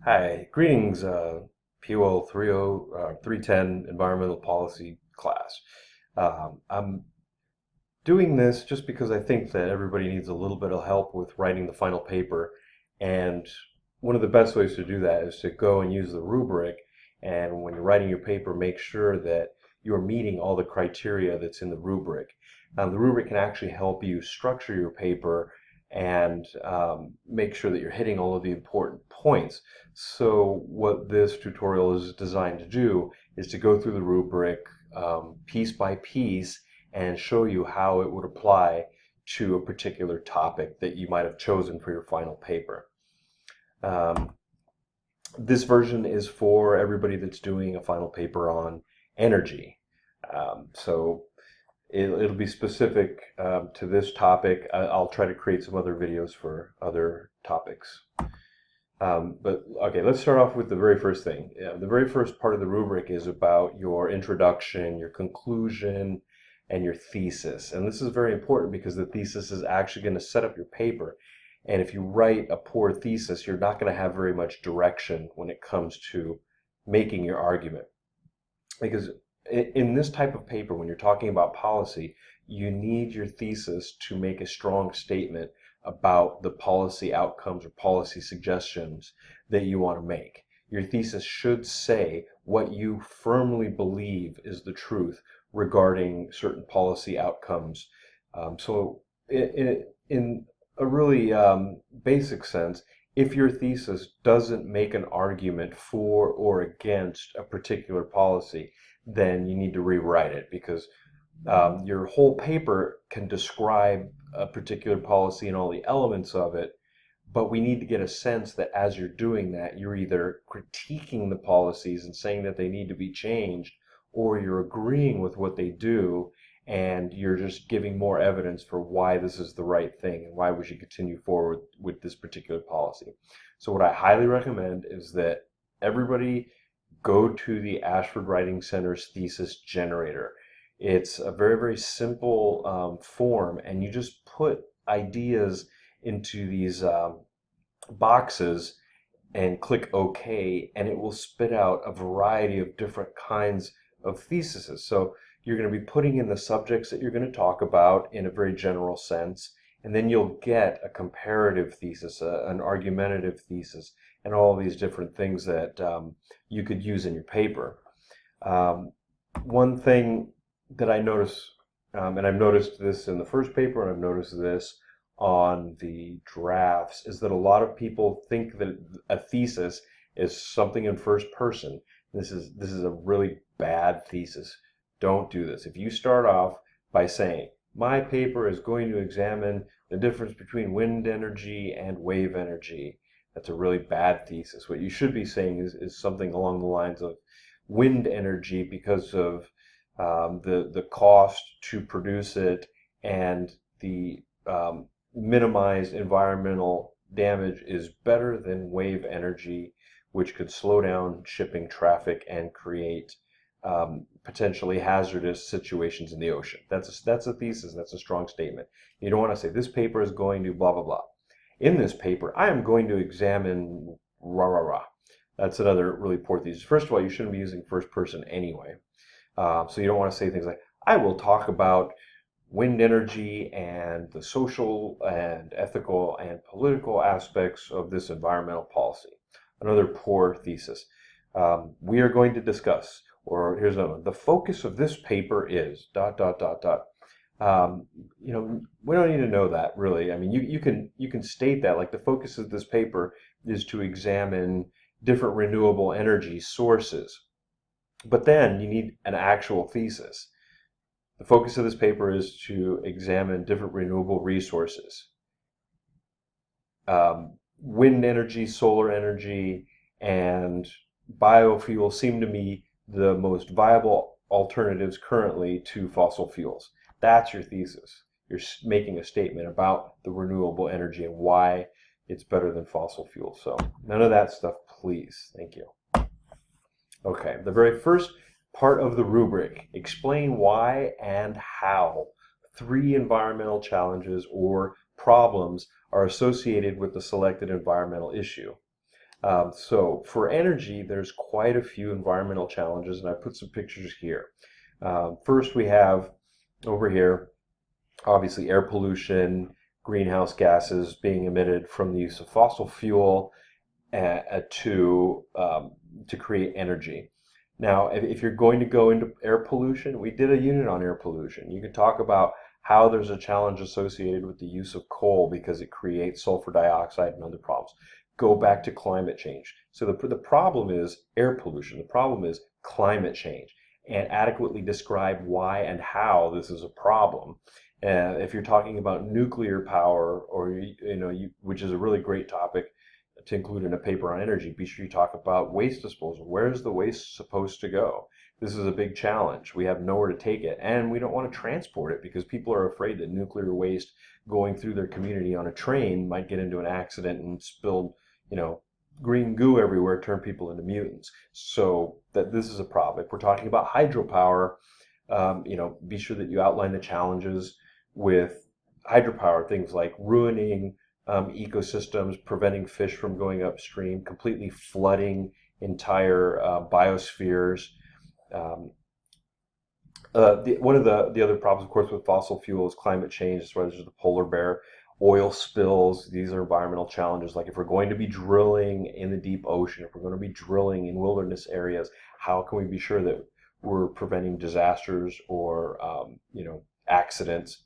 Hi, greetings, POL 310 Environmental Policy class. I'm doing this just because I think that everybody needs a little bit of help with writing the final paper, and one of the best ways to do that is to go and use the rubric, and when you're writing your paper, make sure that you're meeting all the criteria that's in the rubric. The rubric can actually help you structure your paper and make sure that you're hitting all of the important points. So what this tutorial is designed to do is to go through the rubric piece by piece and show you how it would apply to a particular topic that you might have chosen for your final paper. Um, this version is for everybody that's doing a final paper on energy. So it'll be specific to this topic. I'll try to create some other videos for other topics. But okay, let's start off with the very first thing. The very first part of the rubric is about your introduction, your conclusion, and your thesis. And this is very important because the thesis is actually going to set up your paper. And if you write a poor thesis, you're not going to have very much direction when it comes to making your argument. Because in this type of paper, when you're talking about policy, you need your thesis to make a strong statement about the policy outcomes or policy suggestions that you want to make. Your thesis should say what you firmly believe is the truth regarding certain policy outcomes. So in a really basic sense, if your thesis doesn't make an argument for or against a particular policy, then you need to rewrite it because your whole paper can describe a particular policy and all the elements of it, but we need to get a sense that as you're doing that, you're either critiquing the policies and saying that they need to be changed, or you're agreeing with what they do and you're just giving more evidence for why this is the right thing and why we should continue forward with this particular policy. So what I highly recommend is that everybody go to the Ashford Writing Center's thesis generator. It's a very, very simple form, and you just put ideas into these boxes and click OK, and it will spit out a variety of different kinds of theses. So you're going to be putting in the subjects that you're going to talk about in a very general sense, and then you'll get a comparative thesis, an argumentative thesis, and all these different things that you could use in your paper. One thing that I notice, and I've noticed this in the first paper, and I've noticed this on the drafts, is that a lot of people think that a thesis is something in first person. This is a really bad thesis. Don't do this. If you start off by saying, my paper is going to examine the difference between wind energy and wave energy, that's a really bad thesis. What you should be saying is something along the lines of wind energy because of the cost to produce it and the minimized environmental damage is better than wave energy, which could slow down shipping traffic and create potentially hazardous situations in the ocean. That's a thesis. That's a strong statement. You don't want to say this paper is going to blah blah blah. In this paper, I am going to examine rah rah rah. That's another really poor thesis. First of all, you shouldn't be using first person anyway. So you don't want to say things like, I will talk about wind energy and the social and ethical and political aspects of this environmental policy. Another poor thesis. We are going to discuss, or here's another one, the focus of this paper is dot dot dot dot. We don't need to know that really. I mean, you can state that, like, the focus of this paper is to examine different renewable energy sources. But then you need an actual thesis. The focus of this paper is to examine different renewable resources. Wind energy, solar energy, and biofuel seem to me the most viable alternatives currently to fossil fuels. That's your thesis. You're making a statement about the renewable energy and why it's better than fossil fuels. So none of that stuff, please. Thank you. Okay, the very first part of the rubric, explain why and how 3 environmental challenges or problems are associated with the selected environmental issue. So for energy, there's quite a few environmental challenges, and I put some pictures here. First, we have over here, obviously, air pollution, greenhouse gases being emitted from the use of fossil fuel to create energy. Now, if you're going to go into air pollution, we did a unit on air pollution. You can talk about how there's a challenge associated with the use of coal because it creates sulfur dioxide and other problems. Go back to climate change. So the problem is air pollution. The problem is climate change, and adequately describe why and how this is a problem. If you're talking about nuclear power, or which is a really great topic to include in a paper on energy, be sure you talk about waste disposal. Where is the waste supposed to go? This is a big challenge. We have nowhere to take it, and we don't want to transport it because people are afraid that nuclear waste going through their community on a train might get into an accident and spill, green goo everywhere, turn people into mutants. So that this is a problem. If we're talking about hydropower, be sure that you outline the challenges with hydropower, things like ruining ecosystems, preventing fish from going upstream, completely flooding entire biospheres. Um, One of the other problems, of course, with fossil fuel is climate change. That's why there's the polar bear. Oil spills, these are environmental challenges. Like if we're going to be drilling in the deep ocean, if we're going to be drilling in wilderness areas, how can we be sure that we're preventing disasters or accidents?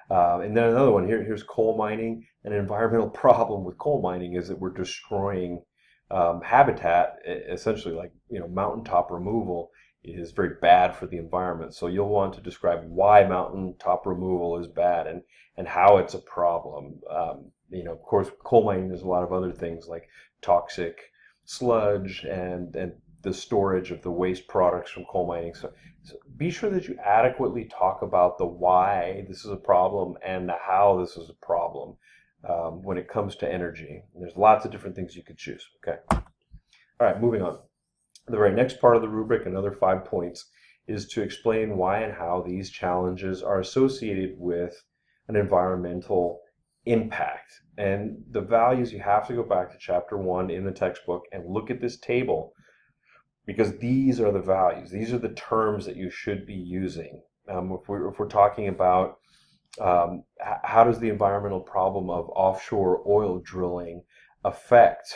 And then another one, here's coal mining. An environmental problem with coal mining is that we're destroying habitat, essentially like, mountaintop removal is very bad for the environment. So you'll want to describe why mountaintop removal is bad and how it's a problem. Of course, coal mining, there's a lot of other things like toxic sludge and the storage of the waste products from coal mining. So be sure that you adequately talk about the why this is a problem and the how this is a problem when it comes to energy. And there's lots of different things you could choose. Okay. All right, moving on. The very next part of the rubric, another 5 points, is to explain why and how these challenges are associated with an environmental impact. And the values, you have to go back to chapter 1 in the textbook and look at this table, because these are the values. These are the terms that you should be using. If we're talking about how does the environmental problem of offshore oil drilling affect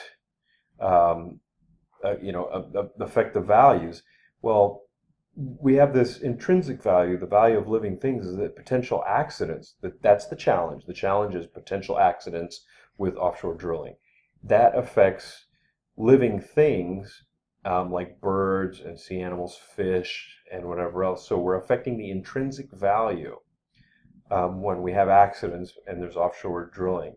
affect the values? Well, we have this intrinsic value, the value of living things, is that potential accidents, that's the challenge. The challenge is potential accidents with offshore drilling. That affects living things like birds and sea animals, fish, and whatever else. So we're affecting the intrinsic value when we have accidents and there's offshore drilling.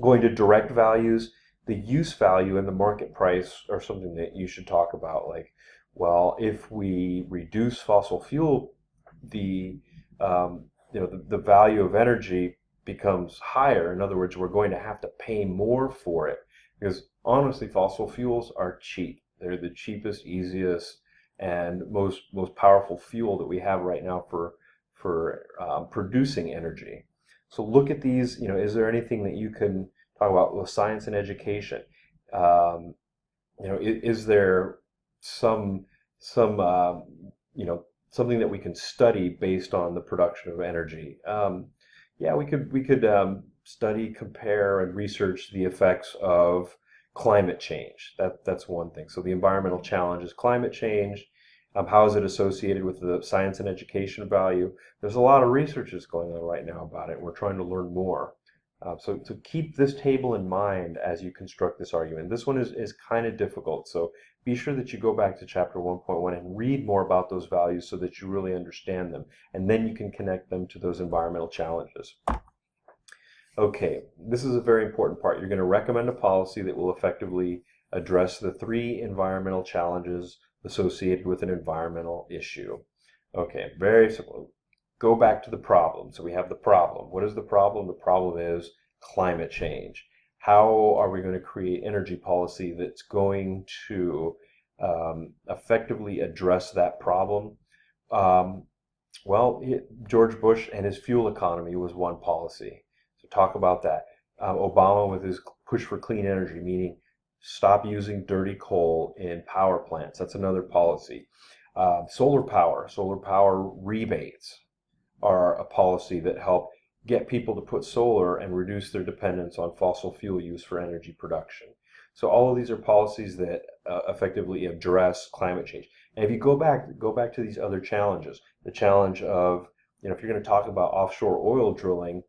Going to direct values, the use value and the market price are something that you should talk about. Like, well, if we reduce fossil fuel, the value of energy becomes higher. In other words, we're going to have to pay more for it because honestly, fossil fuels are cheap. They're the cheapest, easiest, and most powerful fuel that we have right now for producing energy. So look at these. Is there anything that you can talk about with science and education? Is there something that we can study based on the production of energy? Yeah, we could study, compare, and research the effects of climate change. That's one thing. So the environmental challenge is climate change. How is it associated with the science and education value? There's a lot of research that's going on right now about it. We're trying to learn more. So keep this table in mind as you construct this argument. This one is kind of difficult, so be sure that you go back to chapter 1.1 and read more about those values so that you really understand them, and then you can connect them to those environmental challenges. Okay, this is a very important part. You're going to recommend a policy that will effectively address the 3 environmental challenges associated with an environmental issue. Okay, very simple. Go back to the problem. So we have the problem. What is the problem? The problem is climate change. How are we going to create energy policy that's going to effectively address that problem? George Bush and his fuel economy was one policy. So talk about that. Obama with his push for clean energy, meaning stop using dirty coal in power plants. That's another policy. Solar power rebates are a policy that help get people to put solar and reduce their dependence on fossil fuel use for energy production. So all of these are policies that effectively address climate change. And if you go back to these other challenges, the challenge of, if you're going to talk about offshore oil drilling,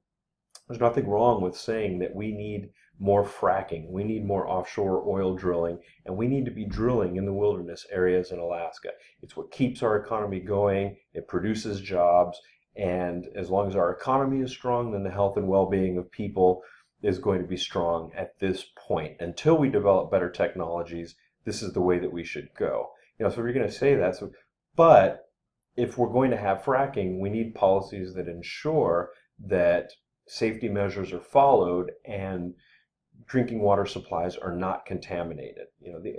there's nothing wrong with saying that we need more fracking, we need more offshore oil drilling, and we need to be drilling in the wilderness areas in Alaska. It's what keeps our economy going, it produces jobs, and as long as our economy is strong, then the health and well-being of people is going to be strong at this point. Until we develop better technologies, this is the way that we should go. So if you're going to say that, but if we're going to have fracking, we need policies that ensure that safety measures are followed and drinking water supplies are not contaminated.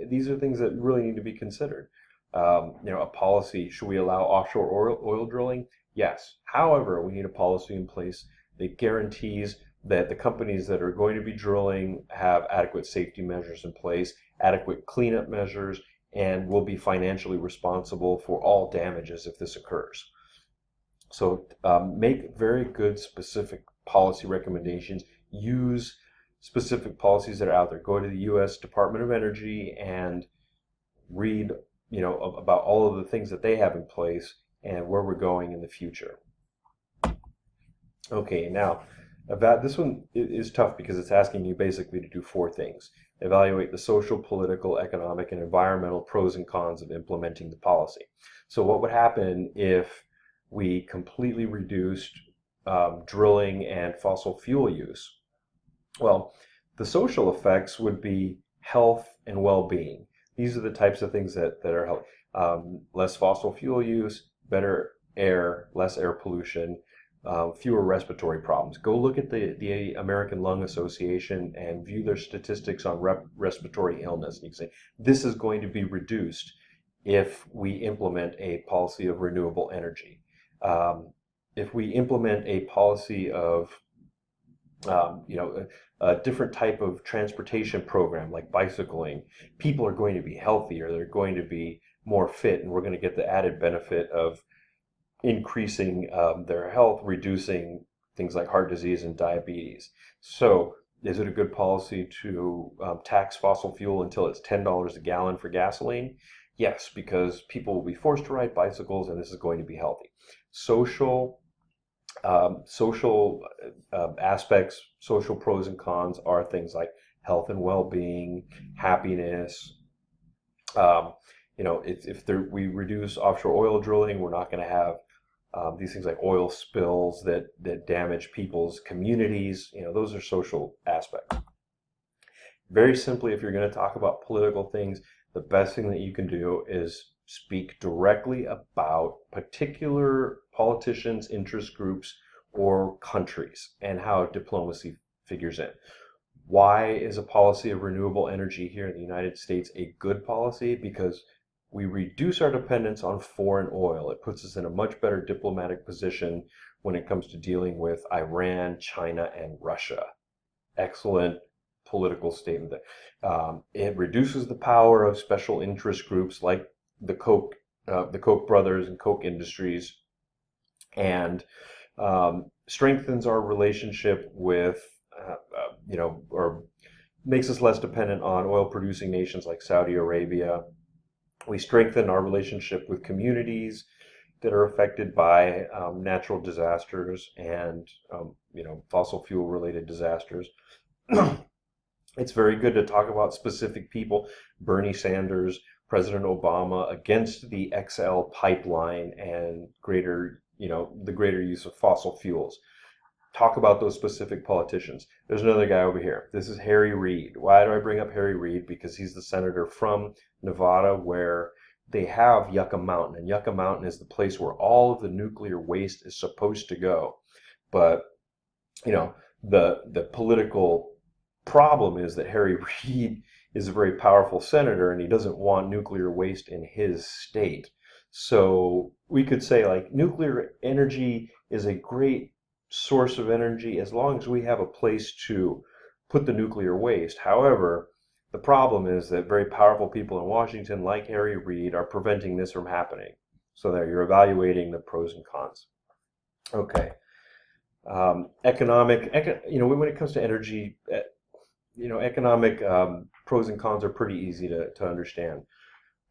These are things that really need to be considered. A policy, should we allow offshore oil drilling? Yes. However, we need a policy in place that guarantees that the companies that are going to be drilling have adequate safety measures in place, adequate cleanup measures, and will be financially responsible for all damages if this occurs. So make very good specific policy recommendations. Use specific policies that are out there. Go to the U.S. Department of Energy and read, about all of the things that they have in place and where we're going in the future. Okay, now this one is tough because it's asking you basically to do 4 things. Evaluate the social, political, economic, and environmental pros and cons of implementing the policy. So what would happen if we completely reduced drilling and fossil fuel use? Well, the social effects would be health and well-being. These are the types of things that are healthy. Less fossil fuel use, better air, less air pollution, fewer respiratory problems. Go look at the American Lung Association and view their statistics on respiratory illness. And you can say, this is going to be reduced if we implement a policy of renewable energy. If we implement a policy of a different type of transportation program like bicycling, people are going to be healthier, they're going to be more fit, and we're going to get the added benefit of increasing their health, reducing things like heart disease and diabetes. So is it a good policy to tax fossil fuel until it's $10 a gallon for gasoline? Yes, because people will be forced to ride bicycles and this is going to be healthy. Social aspects, social pros and cons are things like health and well-being, happiness. If we reduce offshore oil drilling, we're not going to have these things like oil spills that damage people's communities. Those are social aspects. Very simply, if you're going to talk about political things, the best thing that you can do is speak directly about particular politicians, interest groups, or countries and how diplomacy figures in. Why is a policy of renewable energy here in the United States a good policy? Because we reduce our dependence on foreign oil. It puts us in a much better diplomatic position when it comes to dealing with Iran, China, and Russia. Excellent political statement there. It reduces the power of special interest groups like the Koch brothers and Koch Industries, and strengthens our relationship with, or makes us less dependent on oil-producing nations like Saudi Arabia. We strengthen our relationship with communities that are affected by natural disasters and fossil fuel-related disasters. It's very good to talk about specific people. Bernie Sanders, President Obama, against the XL pipeline and the greater use of fossil fuels. Talk about those specific politicians. There's another guy over here. This is Harry Reid. Why do I bring up Harry Reid? Because he's the senator from Nevada, where they have Yucca Mountain. And Yucca Mountain is the place where all of the nuclear waste is supposed to go. But, the political problem is that Harry Reid is a very powerful senator and he doesn't want nuclear waste in his state. So we could say, like, nuclear energy is a great source of energy as long as we have a place to put the nuclear waste. However, the problem is that very powerful people in Washington, like Harry Reid, are preventing this from happening. So there, you're evaluating the pros and cons. Okay. When it comes to energy, economic pros and cons are pretty easy to understand.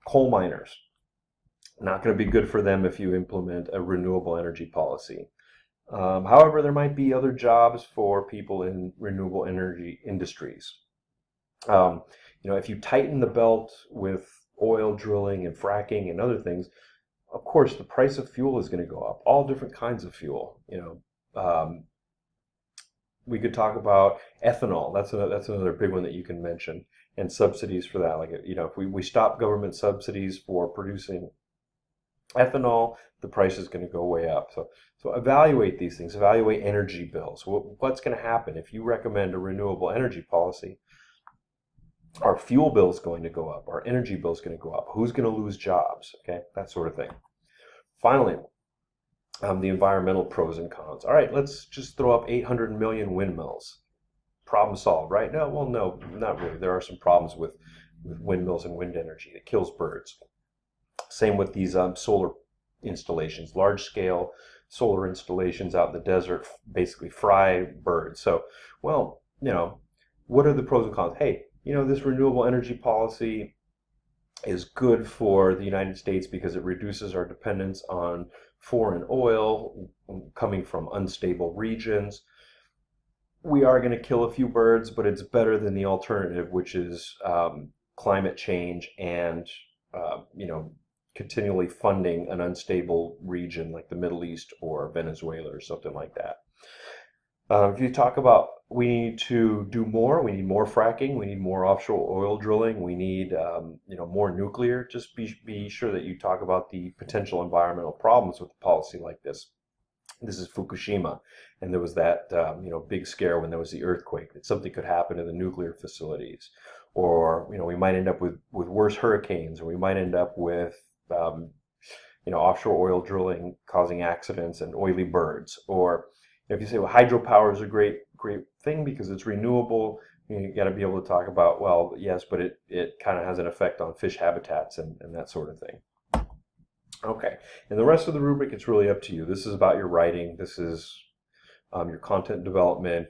Coal miners, not going to be good for them if you implement a renewable energy policy. However, there might be other jobs for people in renewable energy industries. Um, if you tighten the belt with oil drilling and fracking and other things, of course, the price of fuel is going to go up. All different kinds of fuel. We could talk about ethanol. That's another big one that you can mention, and subsidies for that. Like, if we stop government subsidies for producing ethanol, the price is going to go way up. So evaluate these things. Evaluate energy bills. What's going to happen if you recommend a renewable energy policy? Our fuel bill is going to go up. Our energy bill is going to go up. Who's going to lose jobs? Okay, that sort of thing. Finally, the environmental pros and cons. All right, let's just throw up 800 million windmills. Problem solved, right? No, well, no, not really. There are some problems with windmills and wind energy. It kills birds. Same with these solar installations, large scale solar installations out in the desert, basically fry birds. So, well, what are the pros and cons? Hey, this renewable energy policy is good for the United States because it reduces our dependence on foreign oil coming from unstable regions. We are going to kill a few birds, but it's better than the alternative, which is climate change and, continually funding an unstable region like the Middle East or Venezuela or something like that. If you talk about we need to do more, we need more fracking, we need more offshore oil drilling, we need more nuclear. Just be sure that you talk about the potential environmental problems with a policy like this. This is Fukushima, and there was that big scare when there was the earthquake that something could happen to the nuclear facilities, or we might end up with worse hurricanes, or we might end up with offshore oil drilling causing accidents and oily birds, or if you say, well, hydropower is a great thing because it's renewable, you got to be able to talk about, well, yes, but it kind of has an effect on fish habitats and that sort of thing. Okay, and the rest of the rubric, it's really up to you. This is about your writing. This is your content development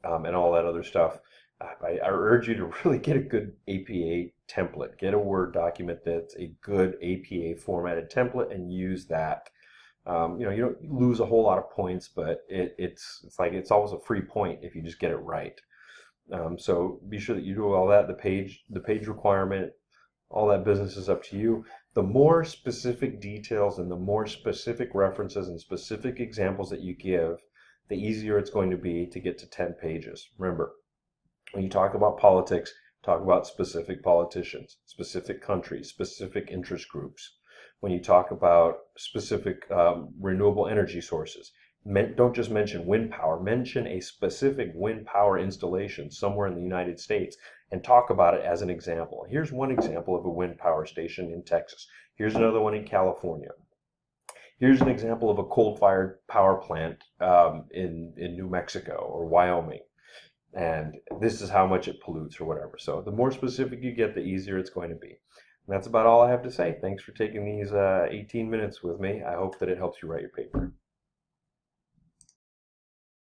and all that other stuff. I urge you to really get a good APA template. Get a Word document that's a good APA formatted template and use that. You don't lose a whole lot of points, but it's always a free point if you just get it right. So be sure that you do all that. The page requirement, all that business is up to you. The more specific details and the more specific references and specific examples that you give, the easier it's going to be to get to 10 pages. Remember, when you talk about politics, talk about specific politicians, specific countries, specific interest groups. When you talk about specific renewable energy sources, don't just mention wind power, mention a specific wind power installation somewhere in the United States and talk about it as an example. Here's one example of a wind power station in Texas. Here's another one in California. Here's an example of a coal-fired power plant in New Mexico or Wyoming. And this is how much it pollutes or whatever. So the more specific you get, the easier it's going to be. And that's about all I have to say. Thanks for taking these 18 minutes with me. I hope that it helps you write your paper.